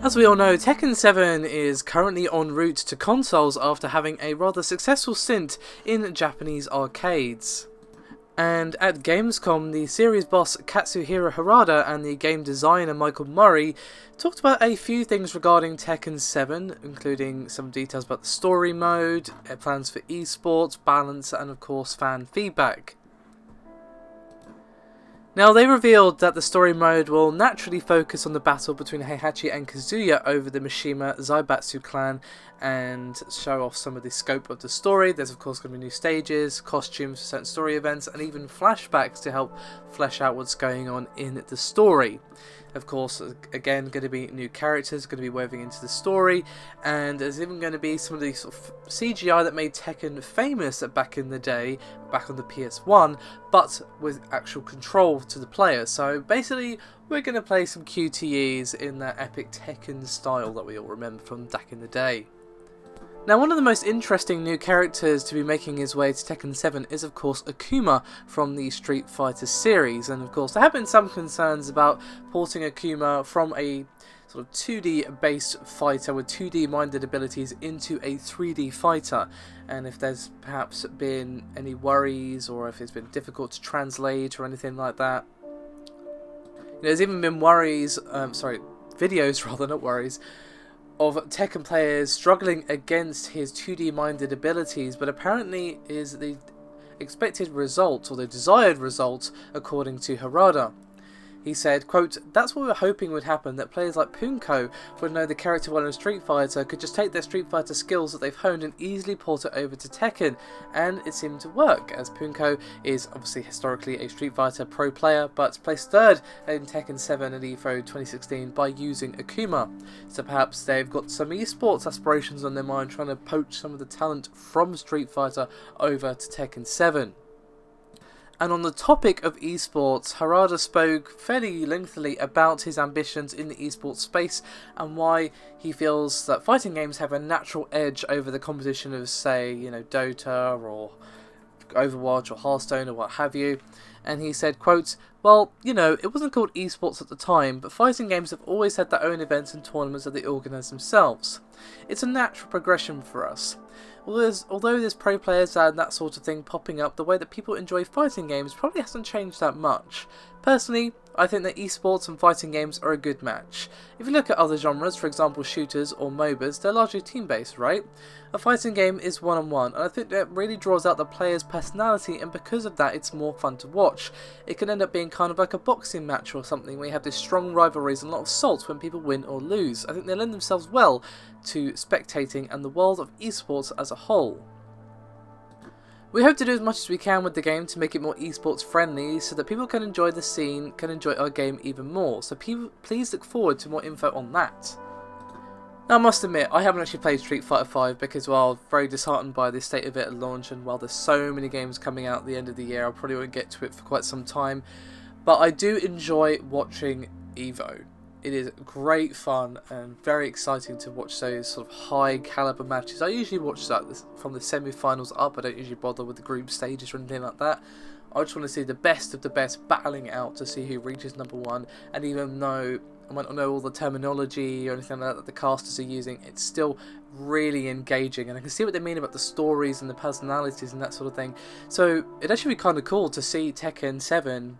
As we all know, Tekken 7 is currently en route to consoles after having a rather successful stint in Japanese arcades. And at Gamescom, the series boss Katsuhiro Harada and the game designer Michael Murray talked about a few things regarding Tekken 7, including some details about the story mode, plans for esports, balance, and of course fan feedback. Now, they revealed that the story mode will naturally focus on the battle between Heihachi and Kazuya over the Mishima Zaibatsu clan and show off some of the scope of the story. There's of course going to be new stages, costumes for certain story events, and even flashbacks to help flesh out what's going on in the story. Of course, again, going to be new characters going to be woven into the story, and there's even going to be some of the sort of CGI that made Tekken famous back in the day, back on the PS1, but with actual control to the player. So basically, we're going to play some QTEs in that epic Tekken style that we all remember from back in the day. Now, one of the most interesting new characters to be making his way to Tekken 7 is of course Akuma from the Street Fighter series, and of course there have been some concerns about porting Akuma from a sort of 2D based fighter with 2D minded abilities into a 3D fighter, and if there's perhaps been any worries or if it's been difficult to translate or anything like that. There's even been videos rather, not worries, of Tekken players struggling against his 2D minded abilities, but apparently is the expected result, or the desired result, according to Harada. He said, quote, "That's what we were hoping would happen, that players like Punko would know the character well in Street Fighter, could just take their Street Fighter skills that they've honed and easily port it over to Tekken," and it seemed to work, as Punko is obviously historically a Street Fighter pro player, but placed third in Tekken 7 at EVO 2016 by using Akuma. So perhaps they've got some eSports aspirations on their mind, trying to poach some of the talent from Street Fighter over to Tekken 7. And on the topic of esports, Harada spoke fairly lengthily about his ambitions in the esports space and why he feels that fighting games have a natural edge over the competition of, say, Dota or Overwatch or Hearthstone or what have you. And he said, quote, "Well, it wasn't called esports at the time, but fighting games have always had their own events and tournaments that they organise themselves. It's a natural progression for us. Although there's pro players and that sort of thing popping up, the way that people enjoy fighting games probably hasn't changed that much. Personally, I think that esports and fighting games are a good match. If you look at other genres, for example shooters or MOBAs, they're largely team-based, right? A fighting game is one-on-one, and I think that really draws out the player's personality, and because of that it's more fun to watch. It can end up being kind of like a boxing match or something, where you have this strong rivalries and a lot of salt when people win or lose. I think they lend themselves well to spectating and the world of esports as a whole. We hope to do as much as we can with the game to make it more esports friendly so that people can enjoy the scene, can enjoy our game even more, so please look forward to more info on that." Now, I must admit, I haven't actually played Street Fighter 5 because, well, very disheartened by the state of it at launch, and while there's so many games coming out at the end of the year, I probably won't get to it for quite some time, but I do enjoy watching EVO. It is great fun and very exciting to watch those sort of high caliber matches. I usually watch that from the semi-finals up. I don't usually bother with the group stages or anything like that. I just want to see the best of the best battling it out to see who reaches number one, and even though I might not know all the terminology or anything like that the casters are using, it's still really engaging, and I can see what they mean about the stories and the personalities and that sort of thing. So it'd actually be kind of cool to see Tekken 7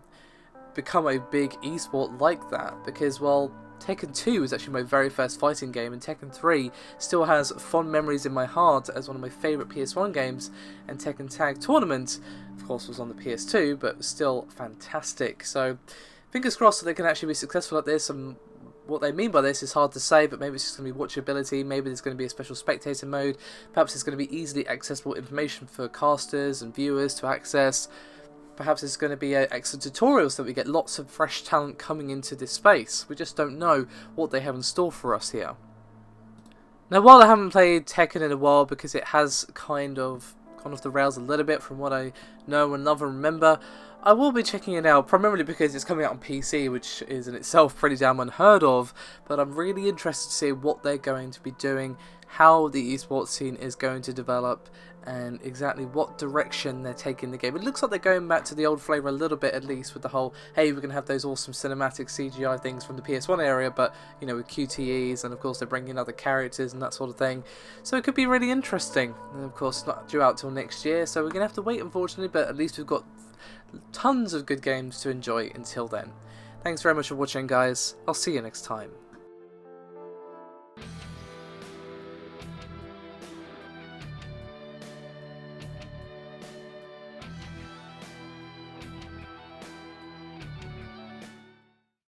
become a big esport like that, because, well, Tekken 2 was actually my very first fighting game, and Tekken 3 still has fond memories in my heart as one of my favourite PS1 games, and Tekken Tag Tournament, of course, was on the PS2, but was still fantastic. So fingers crossed that they can actually be successful at this, and what they mean by this is hard to say, but maybe it's just going to be watchability, maybe there's going to be a special spectator mode, perhaps there's going to be easily accessible information for casters and viewers to access. Perhaps there's going to be extra tutorials so that we get lots of fresh talent coming into this space. We just don't know what they have in store for us here. Now, while I haven't played Tekken in a while because it has kind of gone off the rails a little bit from what I know and love and remember, I will be checking it out, primarily because it's coming out on PC, which is in itself pretty damn unheard of, but I'm really interested to see what they're going to be doing how the esports scene is going to develop and exactly what direction they're taking the game. It looks like they're going back to the old flavour a little bit, at least, with the whole, hey, we're going to have those awesome cinematic CGI things from the PS1 area, but, you know, with QTEs, and of course they're bringing in other characters and that sort of thing. So it could be really interesting. And of course, it's not due out till next year, so we're going to have to wait, unfortunately, but at least we've got tons of good games to enjoy until then. Thanks very much for watching, guys. I'll see you next time.